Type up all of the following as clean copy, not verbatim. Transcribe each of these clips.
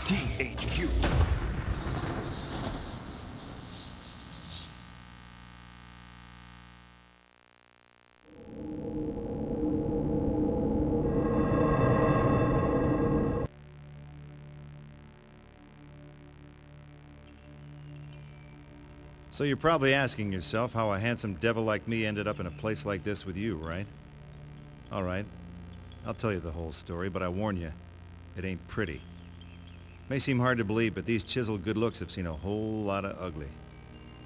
THQ. So you're probably asking yourself how a handsome devil like me ended up in a place like this with you, right? All right. I'll tell you the whole story, but I warn you, it ain't pretty. May seem hard to believe, but these chiseled good looks have seen a whole lot of ugly.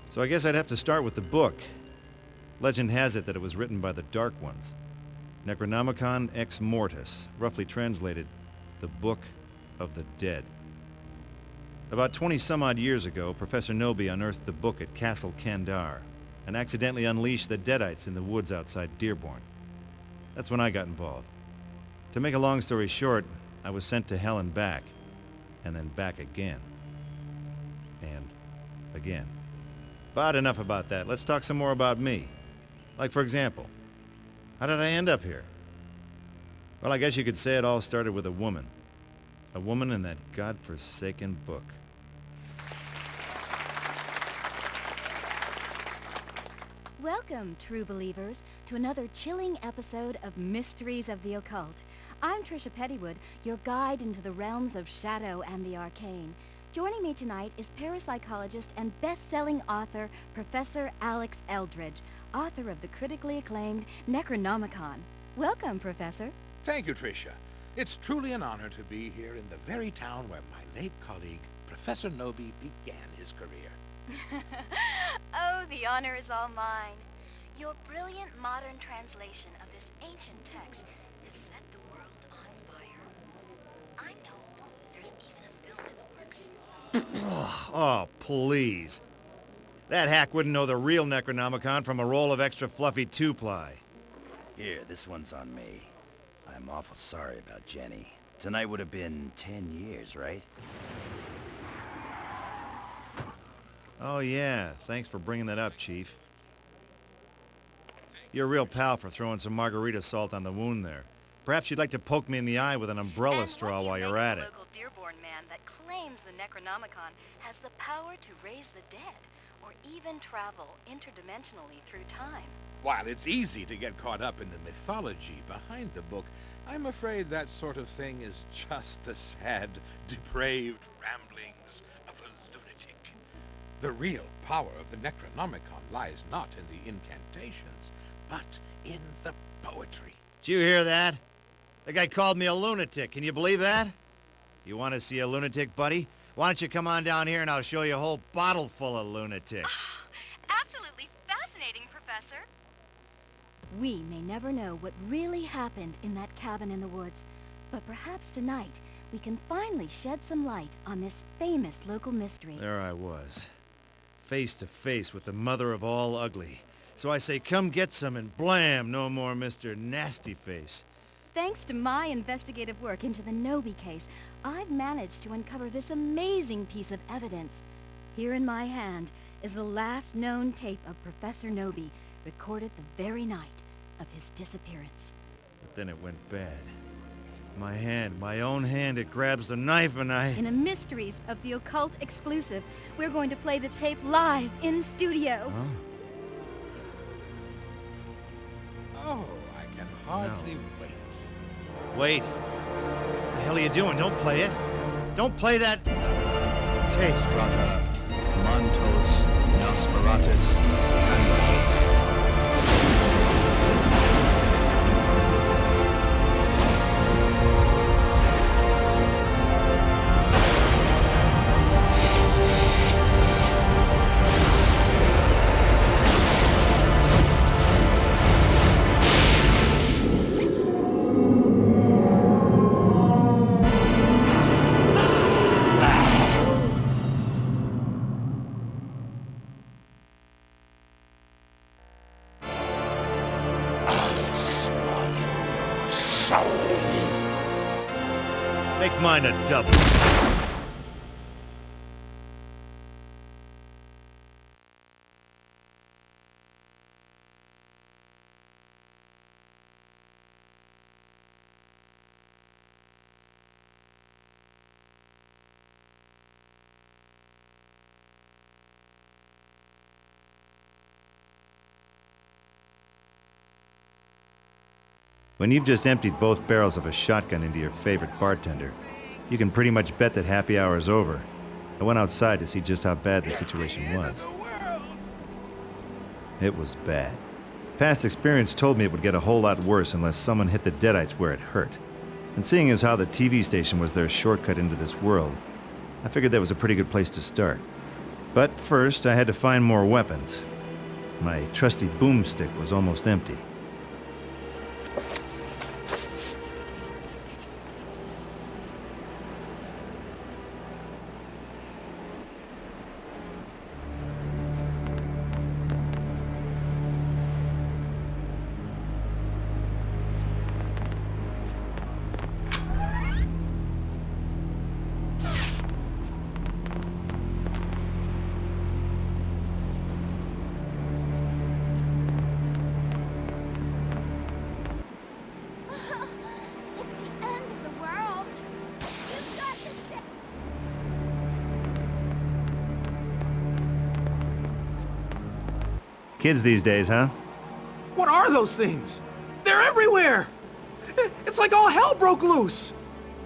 So I guess I'd have to start with the book. Legend has it that it was written by the Dark Ones. Necronomicon Ex Mortis, roughly translated, the Book of the Dead. About 20-some-odd years ago, Professor Noby unearthed the book at Castle Kandar and accidentally unleashed the Deadites in the woods outside Dearborn. That's when I got involved. To make a long story short, I was sent to hell and back, and then back again. And again. But enough about that. Let's talk some more about me. Like, for example, how did I end up here? Well, I guess you could say it all started with a woman. A woman in that godforsaken book. Welcome, true believers, to another chilling episode of Mysteries of the Occult. I'm Trisha Pettywood, your guide into the realms of shadow and the arcane. Joining me tonight is parapsychologist and best-selling author Professor Alex Eldridge, author of the critically acclaimed Necronomicon. Welcome, Professor. Thank you, Tricia. It's truly an honor to be here in the very town where my late colleague, Professor Noby, began his career. Oh, the honor is all mine. Your brilliant modern translation of this ancient text has set the world on fire. I'm told there's even a film in the works. Oh, please. That hack wouldn't know the real Necronomicon from a roll of extra fluffy two-ply. Here, this one's on me. I'm awful sorry about Jenny. Tonight would have been 10 years, right? Oh, yeah. Thanks for bringing that up, Chief. You're a real pal for throwing some margarita salt on the wound there. Perhaps you'd like to poke me in the eye with an umbrella straw while you're at it. And what do you make of the local Dearborn man that claims the Necronomicon has the power to raise the dead, or even travel interdimensionally through time? While it's easy to get caught up in the mythology behind the book, I'm afraid that sort of thing is just the sad, depraved ramblings of a lunatic. The real power of the Necronomicon lies not in the incantations, but in the poetry. Did you hear that? The guy called me a lunatic. Can you believe that? You want to see a lunatic, buddy? Why don't you come on down here and I'll show you a whole bottle full of lunatics. Absolutely fascinating, Professor. We may never know what really happened in that cabin in the woods, but perhaps tonight we can finally shed some light on this famous local mystery. There I was, face to face with the mother of all ugly. So I say, come get some, and blam, no more Mr. Nasty Face. Thanks to my investigative work into the Noby case, I've managed to uncover this amazing piece of evidence. Here in my hand is the last known tape of Professor Noby, recorded the very night of his disappearance. But then it went bad. My own hand, it grabs the knife and I... In a Mysteries of the Occult exclusive, we're going to play the tape live in studio. Huh? Oh, I can hardly wait. Wait. What the hell are you doing? Don't play it. Don't play that... tape. Strata, Montos, Nosferatus, and... Make mine a double. When you've just emptied both barrels of a shotgun into your favorite bartender, you can pretty much bet that happy hour is over. I went outside to see just how bad the situation was. It was bad. Past experience told me it would get a whole lot worse unless someone hit the deadites where it hurt. And seeing as how the TV station was their shortcut into this world, I figured that was a pretty good place to start. But first, I had to find more weapons. My trusty boomstick was almost empty. Kids these days, huh? What are those things? They're everywhere! It's like all hell broke loose!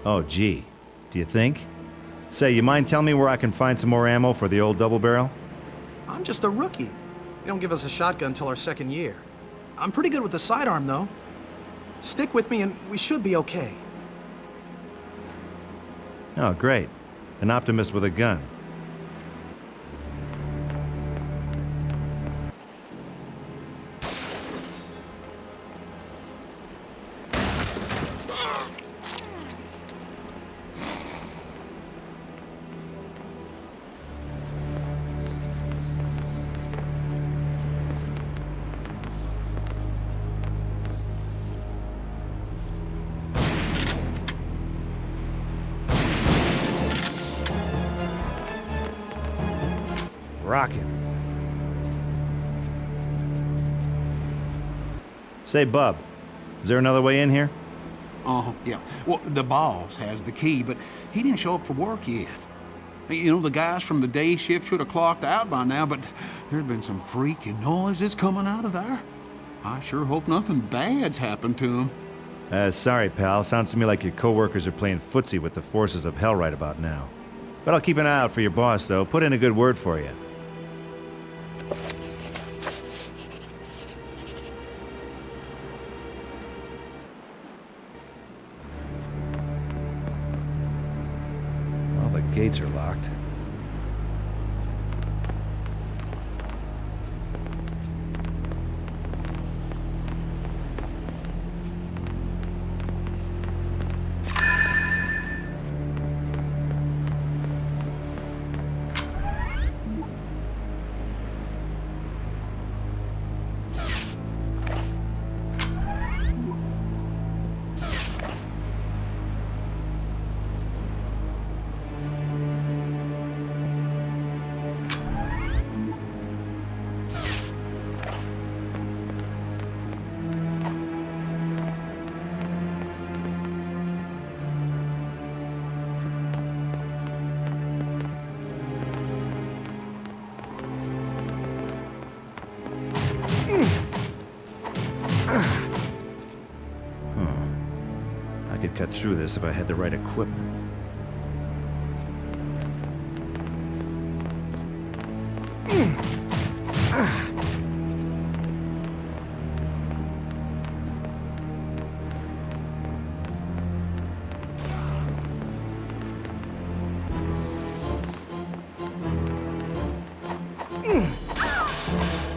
Oh, gee. Do you think? Say, you mind telling me where I can find some more ammo for the old double barrel? I'm just a rookie. They don't give us a shotgun till our second year. I'm pretty good with the sidearm, though. Stick with me and we should be okay. Oh, great. An optimist with a gun. Rocket. Say, Bub, is there another way in here? Yeah. Well, the boss has the key, but he didn't show up for work yet. You know, the guys from the day shift should have clocked out by now, but there's been some freaky noises coming out of there. I sure hope nothing bad's happened to them. Sorry, pal. Sounds to me like your coworkers are playing footsie with the forces of hell right about now. But I'll keep an eye out for your boss, though. Put in a good word for you. All the gates are locked. I could cut through this if I had the right equipment.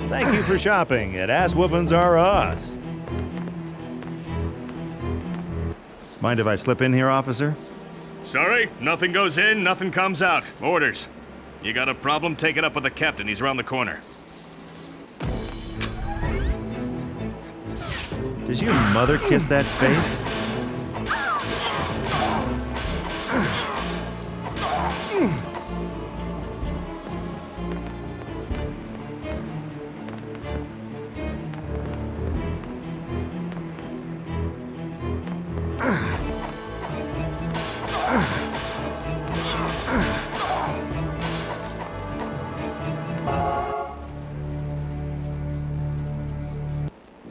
Thank you for shopping at Ass Whoopins R Us. Mind if I slip in here, officer? Sorry, nothing goes in, nothing comes out. Orders. You got a problem? Take it up with the captain. He's around the corner. Does your mother kiss that face?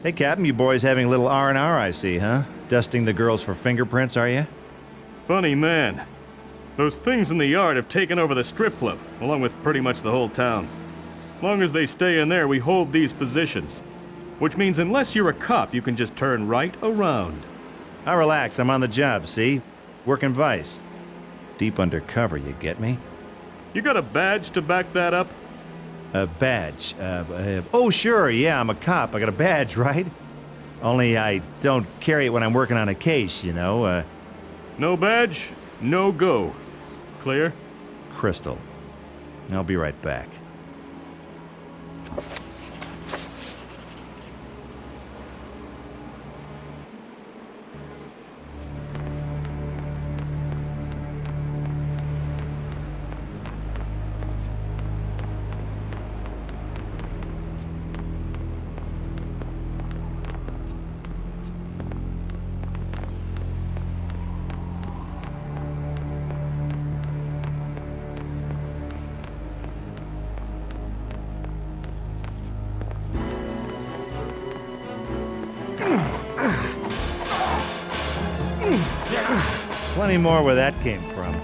Hey, Captain, you boys having a little R&R, I see, huh? Dusting the girls for fingerprints, are you? Funny man. Those things in the yard have taken over the strip club, along with pretty much the whole town. Long as they stay in there, we hold these positions. Which means unless you're a cop, you can just turn right around. Now relax, I'm on the job, see? Working VIS. Deep undercover, you get me? You got a badge to back that up? A badge. Oh, sure, yeah, I'm a cop. I got a badge, right? Only I don't carry it when I'm working on a case, you know. No badge, no go. Clear? Crystal. I'll be right back. Plenty more where that came from.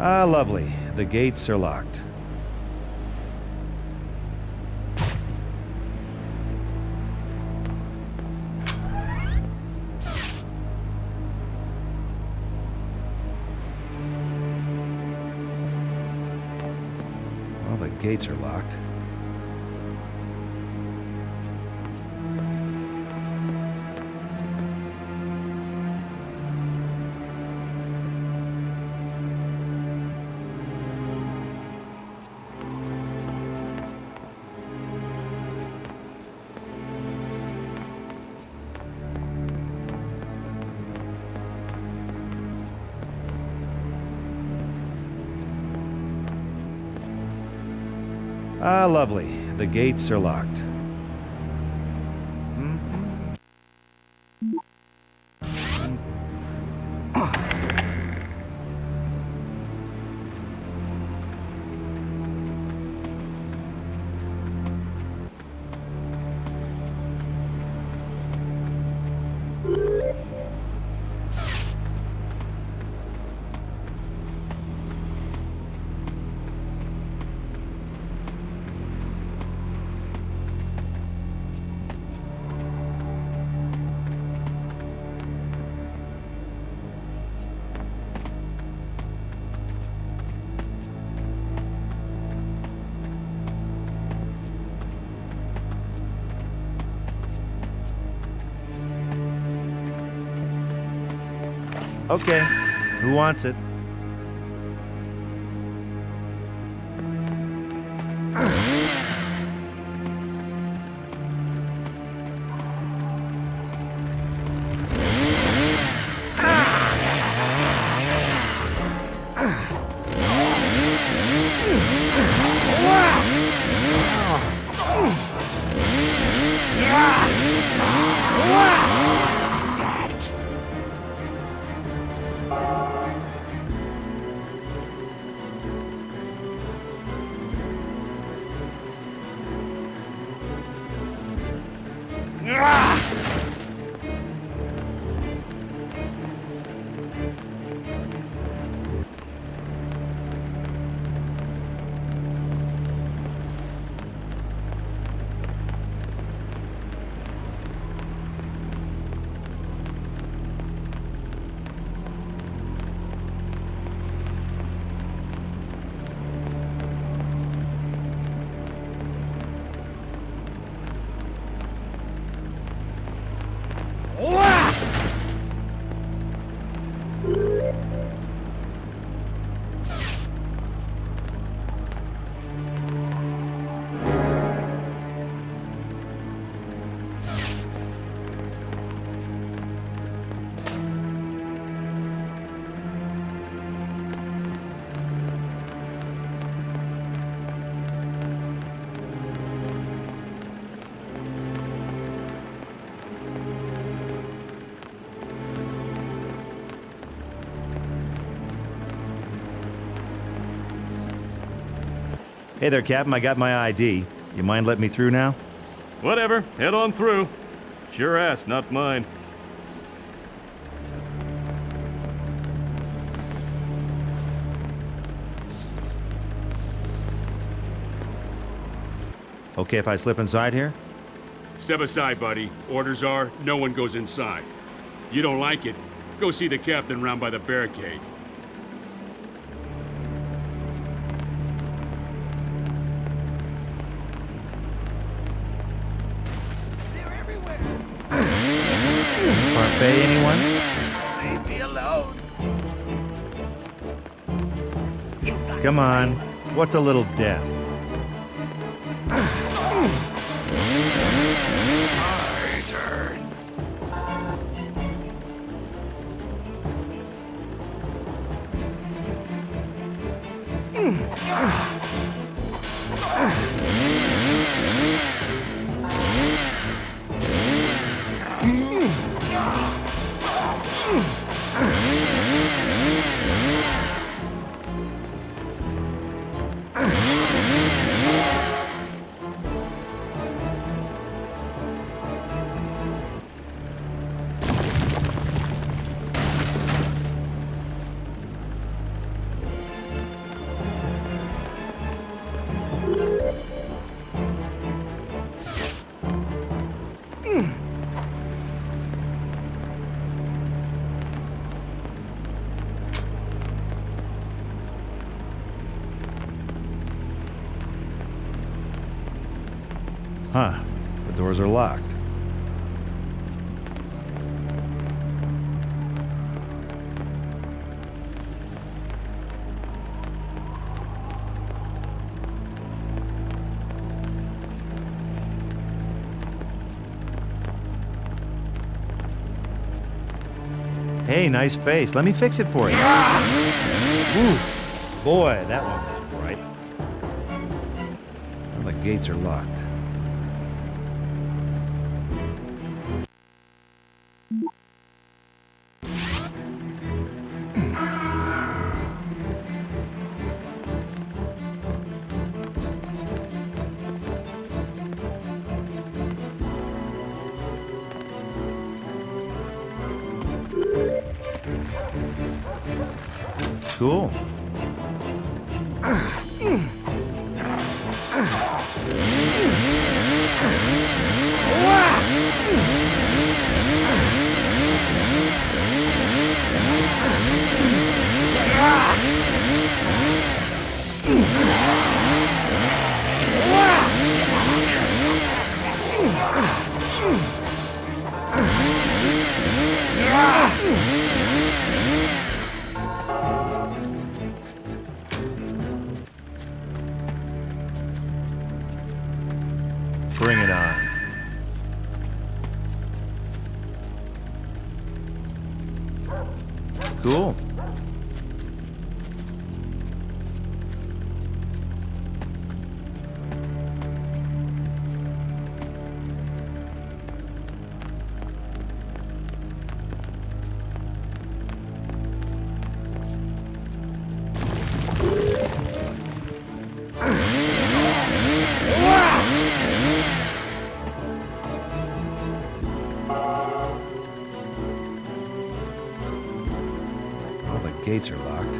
Ah, lovely. The gates are locked. Well, the gates are locked. Ah, lovely. The gates are locked. Okay, who wants it? Hey there, Captain. I got my ID. You mind letting me through now? Whatever, head on through. It's your ass, not mine. Okay if I slip inside here? Step aside, buddy. Orders are, no one goes inside. You don't like it, go see the captain round by the barricade. Parfait, anyone? Leave me alone. Come on. What's a little death? My turn. Huh. The doors are locked. Hey, nice face. Let me fix it for you. Woo. Boy, that one was bright. Well, the gates are locked. Cool. Bring it on. Cool. All the gates are locked.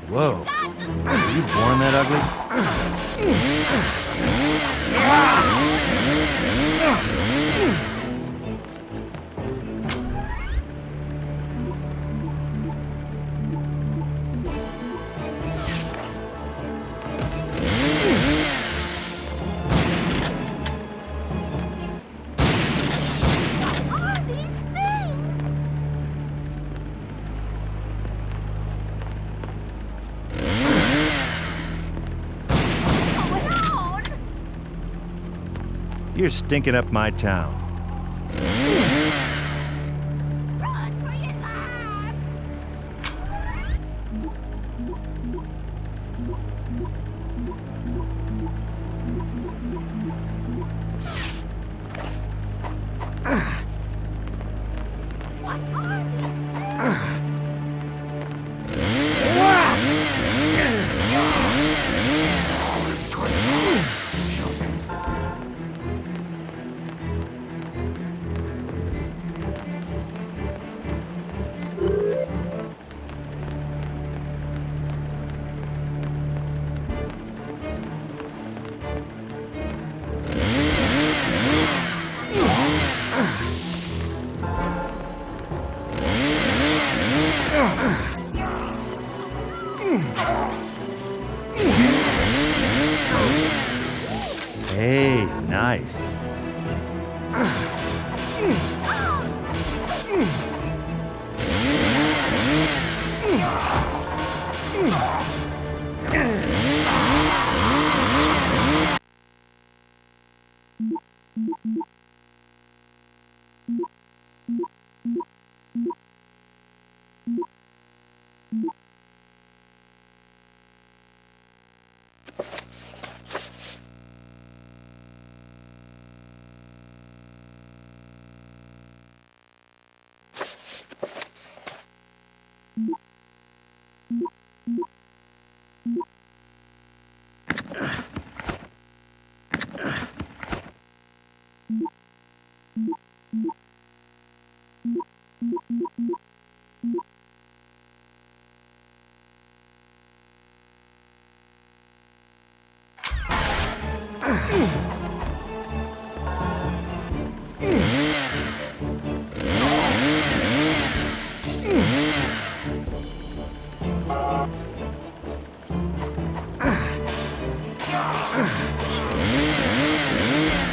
Whoa. Were you born that ugly? Are these things? What's going on? You're stinking up my town. Run for your life! What are these things? Hey, nice.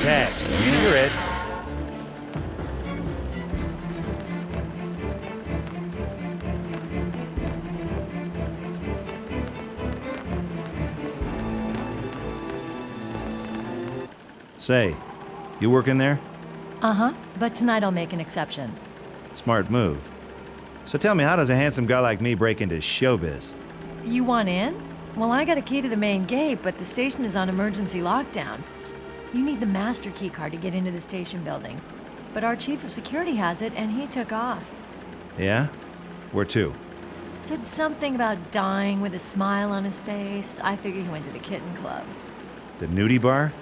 Text. You're it. Say, you working there? Uh-huh, but tonight I'll make an exception. Smart move. So tell me, how does a handsome guy like me break into showbiz? You want in? Well, I got a key to the main gate, but the station is on emergency lockdown. You need the master key card to get into the station building. But our chief of security has it, and he took off. Yeah? Where to? Said something about dying with a smile on his face. I figure he went to the kitten club. The nudie bar?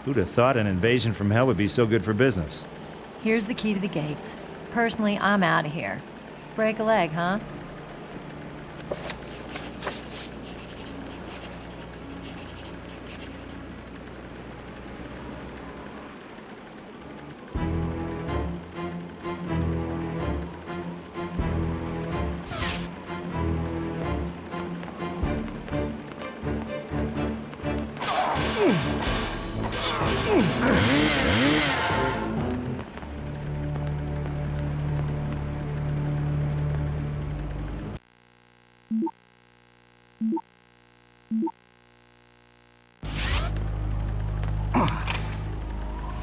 Who'd have thought an invasion from hell would be so good for business? Here's the key to the gates. Personally, I'm out of here. Break a leg, huh?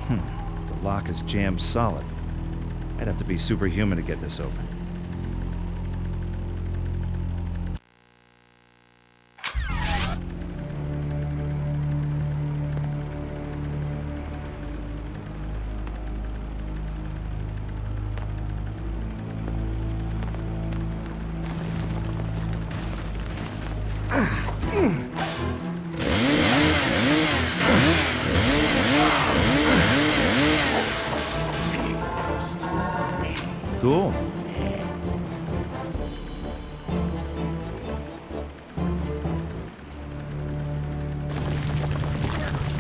The lock is jammed solid. I'd have to be superhuman to get this open. Cool.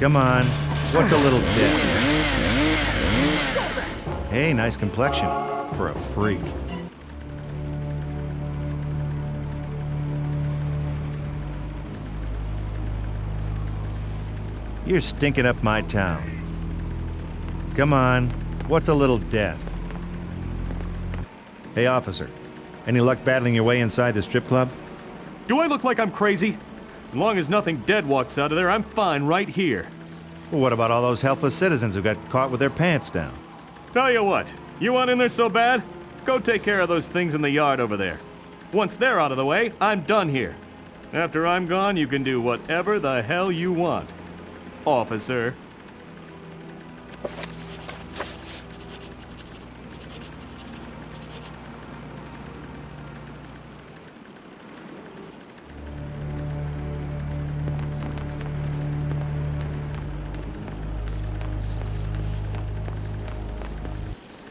Come on. What's a little death? Hey, nice complexion. For a freak. You're stinking up my town. Come on. What's a little death? Hey, officer. Any luck battling your way inside the strip club? Do I look like I'm crazy? As long as nothing dead walks out of there, I'm fine right here. Well, what about all those helpless citizens who got caught with their pants down? Tell you what, you want in there so bad? Go take care of those things in the yard over there. Once they're out of the way, I'm done here. After I'm gone, you can do whatever the hell you want. Officer.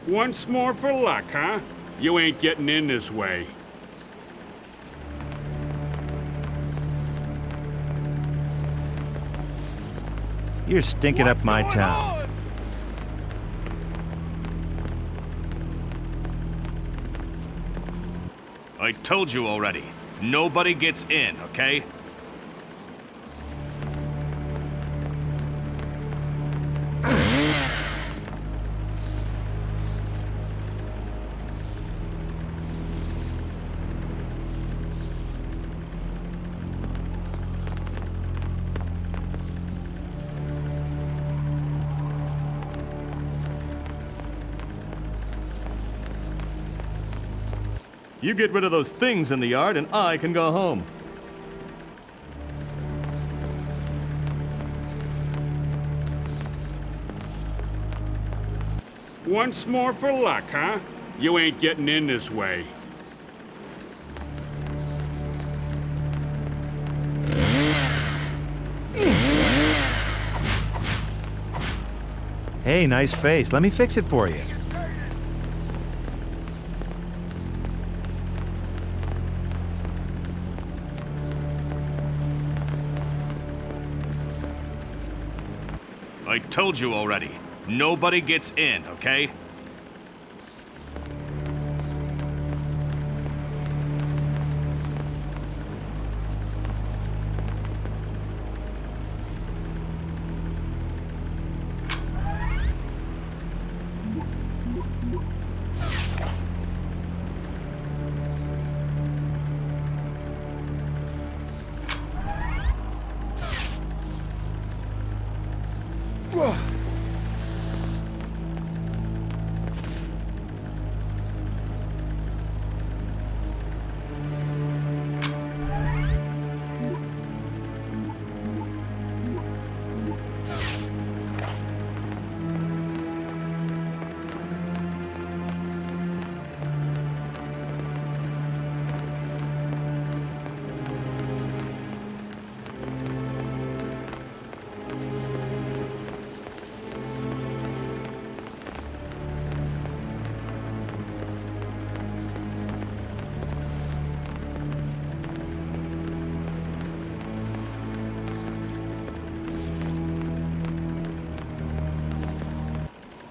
Once more for luck, huh? You ain't getting in this way. You're stinking up my town. I told you already. Nobody gets in, okay? You get rid of those things in the yard and I can go home. Once more for luck, huh? You ain't getting in this way. Hey, nice face. Let me fix it for you. I told you already. Nobody gets in, okay?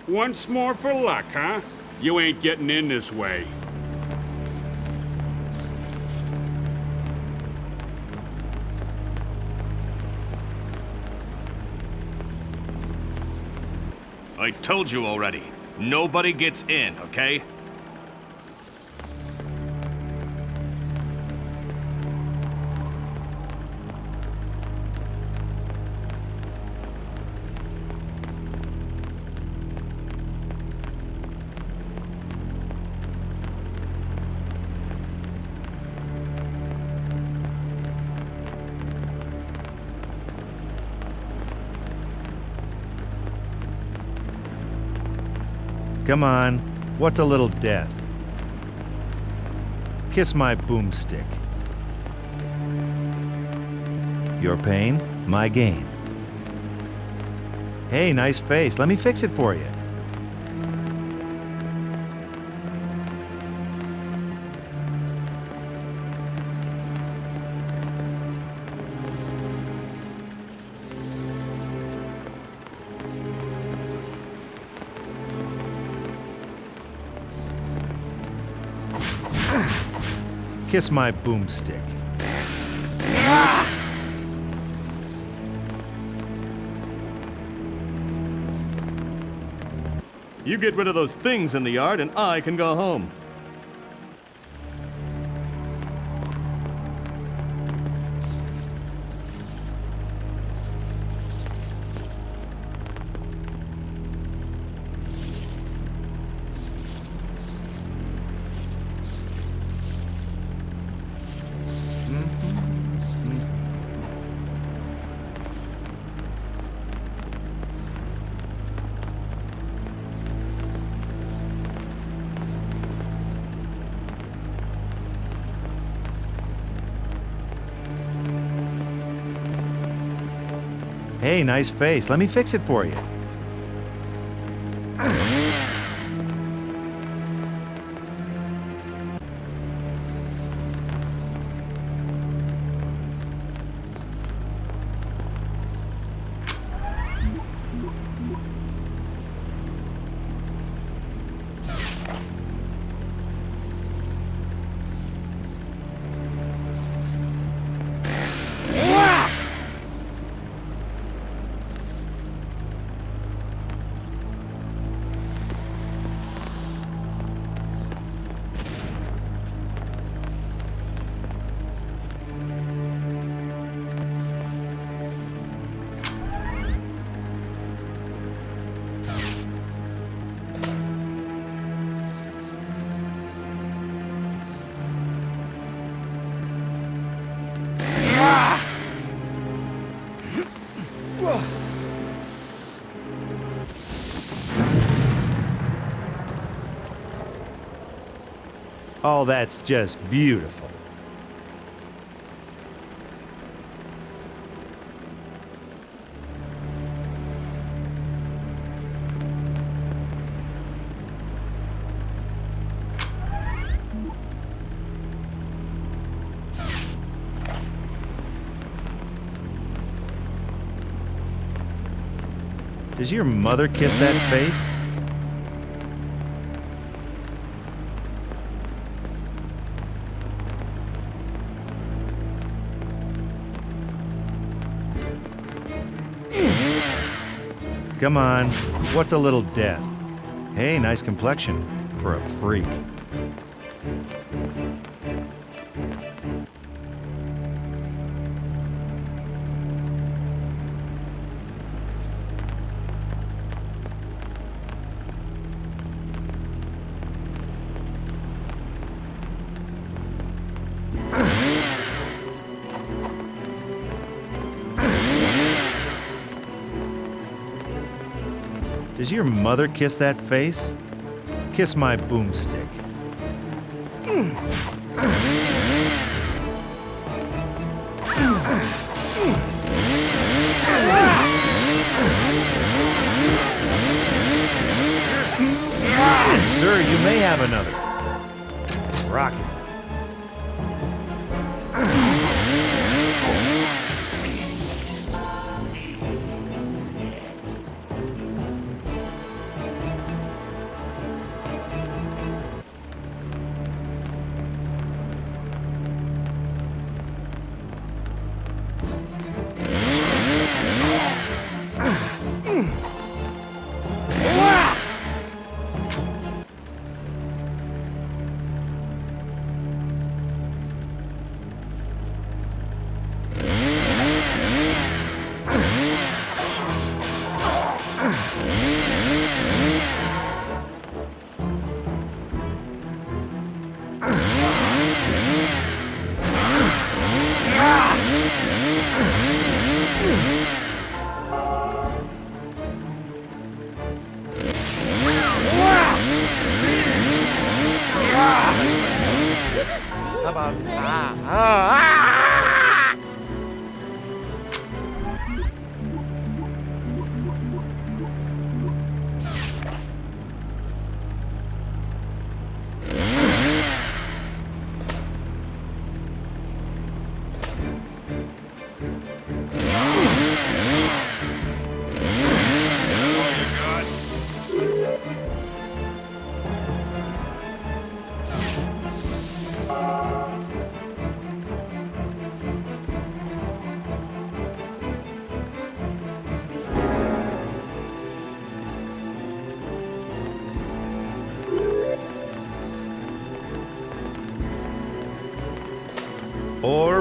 Once more for luck, huh? You ain't getting in this way. I told you already. Nobody gets in, okay? Come on. What's a little death? Kiss my boomstick. Your pain, my gain. Hey, nice face. Let me fix it for you. Kiss my boomstick. You get rid of those things in the yard and I can go home. Hey, nice face. Let me fix it for you. Oh, that's just beautiful. Does your mother kiss that face? Come on, what's a little death? Hey, nice complexion for a freak. Does your mother kiss that face? Kiss my boomstick. Yes, sir, you may have another. Rocket.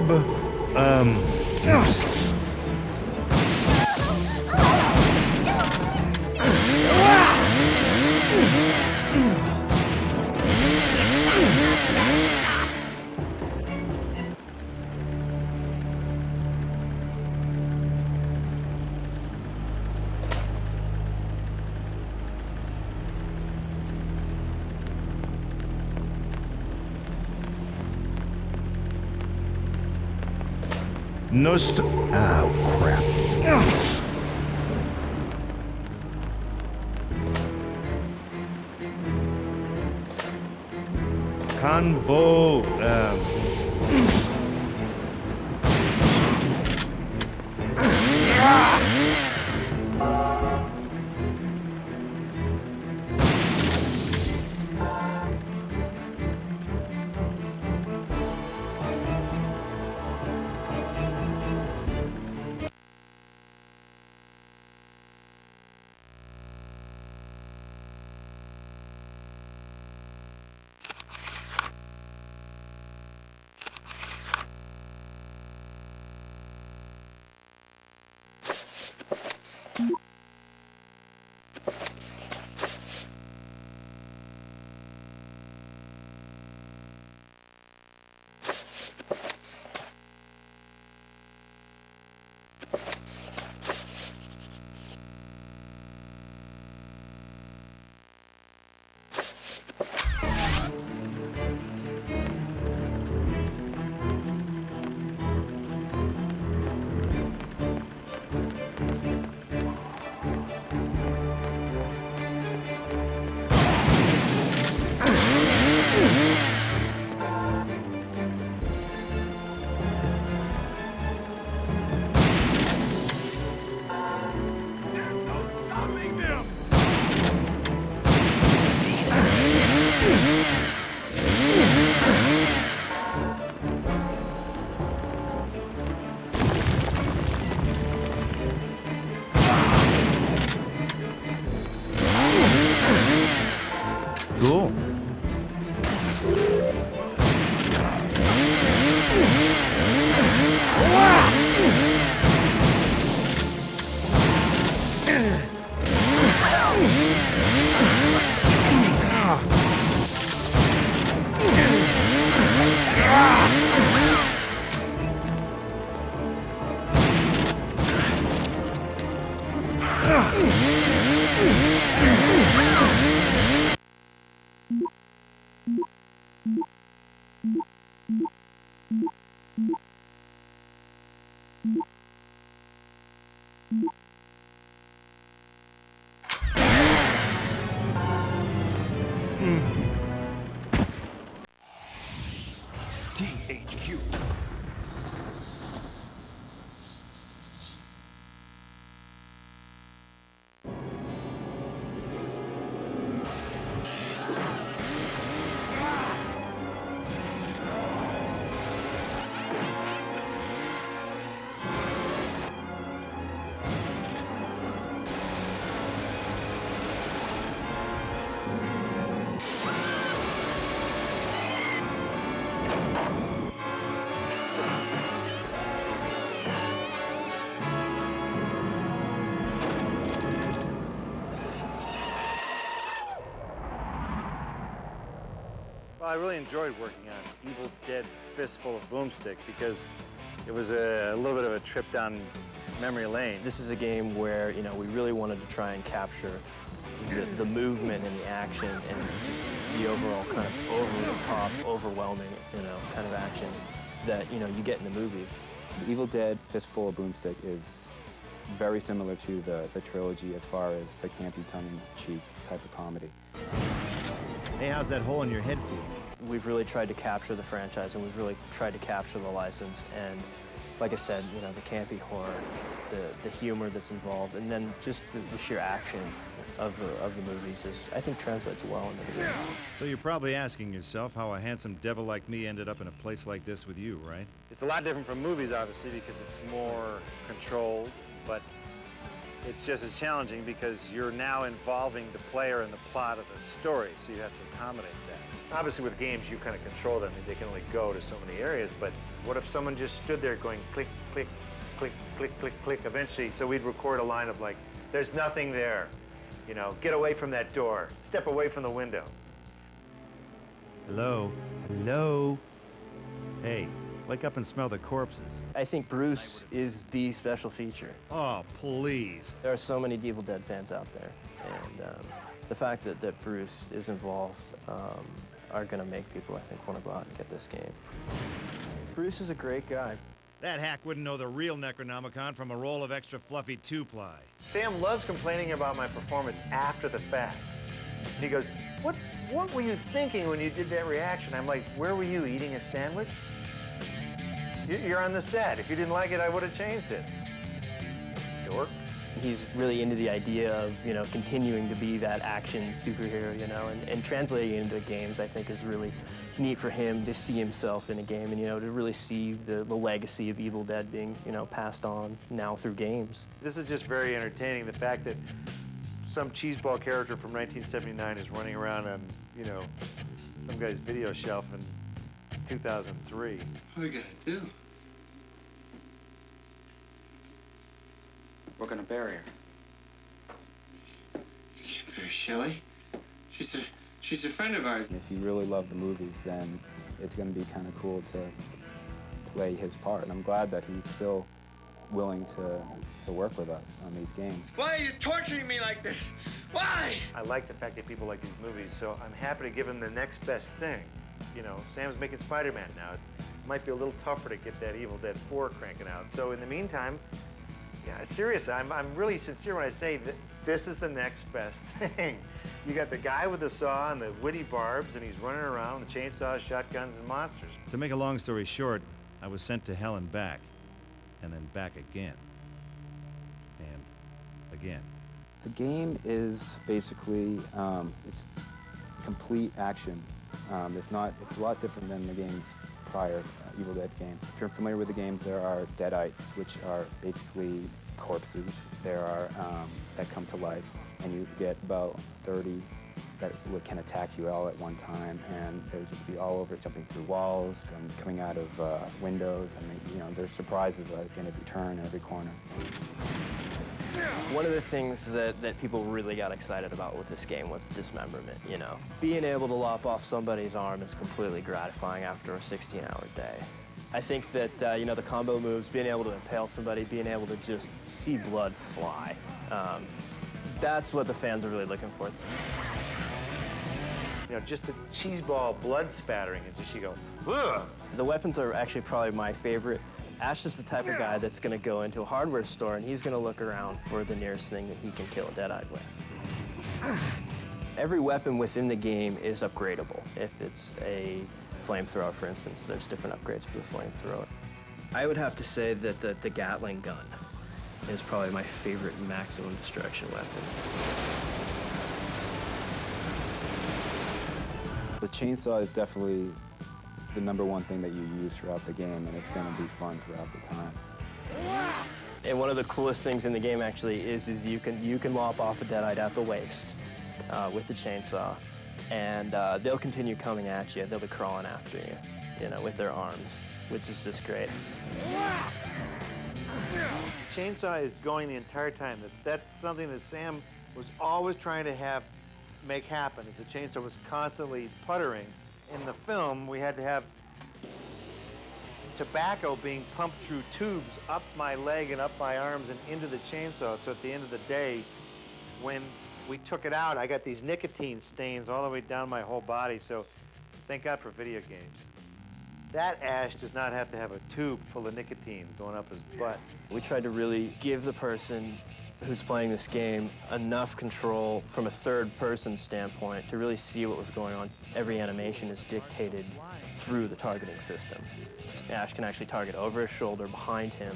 orb. Oh, crap. Convo. Cool. THQ. Well, I really enjoyed working on Evil Dead Fistful of Boomstick because it was a little bit of a trip down memory lane. This is a game where, you know, we really wanted to try and capture the movement and the action and just the overall kind of over-the-top, overwhelming, you know, kind of action that, you know, you get in the movies. The Evil Dead Fistful of Boomstick is very similar to the trilogy as far as the campy, tongue-in-cheek type of comedy. Hey, how's that hole in your head feel? We've really tried to capture the franchise and we've really tried to capture the license. And like I said, you know, the campy horror, the humor that's involved, and then just the sheer action of the movies is, I think, translates well into the game. So you're probably asking yourself how a handsome devil like me ended up in a place like this with you, right? It's a lot different from movies, obviously, because it's more controlled, but It's just as challenging because you're now involving the player in the plot of the story, so you have to accommodate that. Obviously, with games, you kind of control them. They can only go to so many areas, but what if someone just stood there going click, click, click, click, click, click, eventually? So we'd record a line of like, there's nothing there. You know, get away from that door. Step away from the window. Hello? Hello? Hey, wake up and smell the corpses. I think Bruce is the special feature. Oh, please. There are so many Evil Dead fans out there, and the fact that Bruce is involved are going to make people, I think, want to go out and get this game. Bruce is a great guy. That hack wouldn't know the real Necronomicon from a roll of extra fluffy 2-ply. Sam loves complaining about my performance after the fact. And he goes, what were you thinking when you did that reaction? I'm like, where were you, eating a sandwich? You're on the set. If you didn't like it, I would have changed it. Dork. He's really into the idea of, you know, continuing to be that action superhero, you know, and translating it into games, I think, is really neat for him to see himself in a game and, you know, to really see the legacy of Evil Dead being, you know, passed on now through games. This is just very entertaining, the fact that some cheeseball character from 1979 is running around on, you know, some guy's video shelf in 2003. What are we gonna do? We're gonna bury her. You can't bury Shelley. She's a friend of ours. If you really love the movies, then it's going to be kind of cool to play his part. And I'm glad that he's still willing to work with us on these games. Why are you torturing me like this? Why? I like the fact that people like these movies, so I'm happy to give him the next best thing. You know, Sam's making Spider-Man now. It might be a little tougher to get that Evil Dead 4 cranking out. So in the meantime, yeah, seriously, I'm really sincere when I say that this is the next best thing. You got the guy with the saw and the witty barbs, and he's running around with chainsaws, shotguns, and monsters. To make a long story short, I was sent to hell and back again, and again. The game is basically, it's complete action. It's a lot different than the game's prior Evil Dead game. If you're familiar with the games, there are deadites, which are basically corpses. There are that come to life, and you get about 30 that can attack you all at one time, and they'll just be all over, jumping through walls, coming out of windows, and you know, there's surprises like in every turn, every corner. One of the things that people really got excited about with this game was dismemberment, you know. Being able to lop off somebody's arm is completely gratifying after a 16-hour day. I think that, you know, the combo moves, being able to impale somebody, being able to just see blood fly, that's what the fans are really looking for. You know, just the cheeseball blood spattering, and just you go, ugh! The weapons are actually probably my favorite. Ash is the type of guy that's going to go into a hardware store and he's going to look around for the nearest thing that he can kill a deadite with. Every weapon within the game is upgradable. If it's a flamethrower, for instance, there's different upgrades for the flamethrower. I would have to say that the Gatling gun is probably my favorite maximum destruction weapon. The chainsaw is definitely the #1 thing that you use throughout the game, and it's going to be fun throughout the time. And one of the coolest things in the game actually is you can lop off a deadite at the waist with the chainsaw, and they'll continue coming at you. They'll be crawling after you, you know, with their arms, which is just great. Chainsaw is going the entire time. That's something that Sam was always trying to make happen, is the chainsaw was constantly puttering. In the film, we had to have tobacco being pumped through tubes up my leg and up my arms and into the chainsaw, so at the end of the day, when we took it out, I got these nicotine stains all the way down my whole body, so thank God for video games. That Ash does not have to have a tube full of nicotine going up his butt. We tried to really give the person who's playing this game enough control from a third-person standpoint to really see what was going on. Every animation is dictated through the targeting system. Ash can actually target over his shoulder, behind him,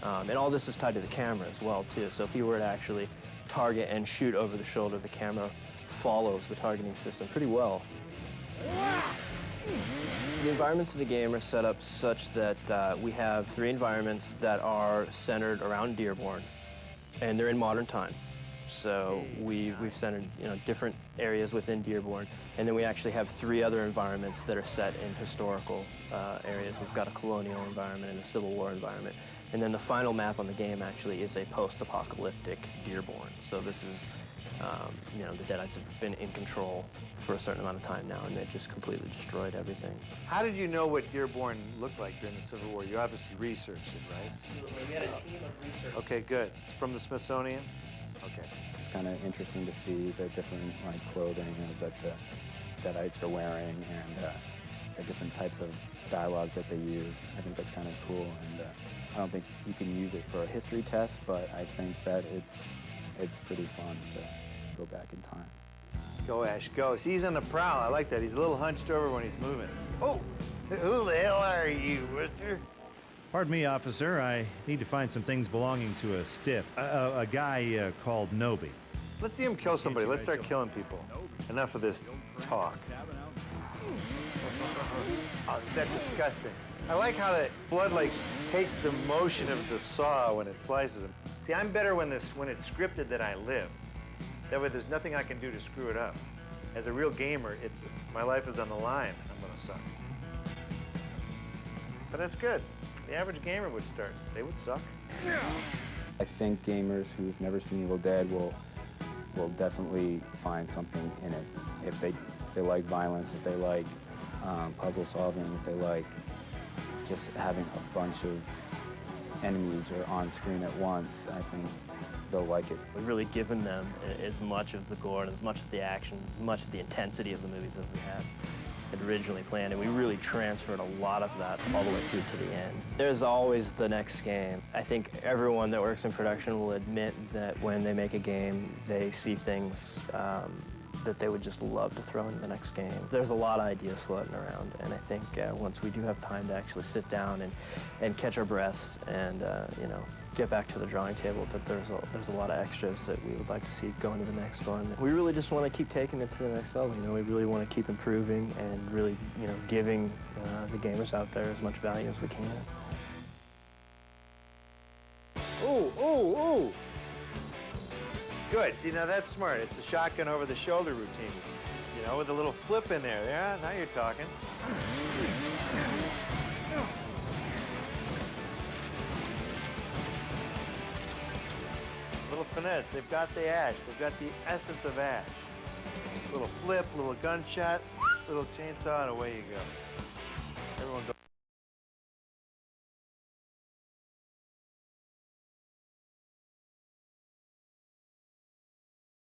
and all this is tied to the camera as well, too. So if he were to actually target and shoot over the shoulder, the camera follows the targeting system pretty well. The environments of the game are set up such that we have 3 environments that are centered around Dearborn. and they're in modern time. So we've centered, different areas within Dearborn, and then we actually have 3 other environments that are set in historical areas. We've got a colonial environment and a Civil War environment, and then the final map on the game actually is a post-apocalyptic Dearborn. So this is, the Deadites have been in control for a certain amount of time now, and they've just completely destroyed everything. How did you know what Dearborn looked like during the Civil War? You obviously researched it, right? We had a team of researchers. Okay, good. It's from the Smithsonian? Okay. It's kind of interesting to see the different clothing that the Deadites are wearing and the different types of dialogue that they use. I think that's kind of cool, and I don't think you can use it for a history test, but I think that it's pretty fun to go back in time. Go, Ash, go. See, he's on the prowl. I like that. He's a little hunched over when he's moving. Oh, who the hell are you, mister? Pardon me, officer. I need to find some things belonging to a stiff, a guy called Nobi. Let's see him kill somebody. Let's start killing people. Enough of this talk. Oh, is that disgusting? I like how the blood takes the motion of the saw when it slices them. See, I'm better when it's scripted that I live. That way, there's nothing I can do to screw it up. As a real gamer, my life is on the line. I'm gonna suck. But that's good. The average gamer would start. They would suck. I think gamers who've never seen Evil Dead will definitely find something in it. If they like violence, if they like puzzle solving, if they like just having a bunch of enemies or on screen at once, I think they'll like it. We've really given them as much of the gore and as much of the action, as much of the intensity of the movies that we had originally planned, and we really transferred a lot of that all the way through to the end. There's always the next game. I think everyone that works in production will admit that when they make a game, they see things that they would just love to throw into the next game. There's a lot of ideas floating around, and I think once we do have time to actually sit down and catch our breaths and get back to the drawing table, that there's a lot of extras that we would like to see go into the next one. We really just want to keep taking it to the next level. We really want to keep improving and really, giving the gamers out there as much value as we can. Ooh, ooh, ooh! Good. See, now that's smart. It's a shotgun over the shoulder routine. With a little flip in there. Yeah, now you're talking. Little finesse. They've got the Ash. They've got the essence of Ash. Little flip, little gunshot, little chainsaw, and away you go. Everyone go.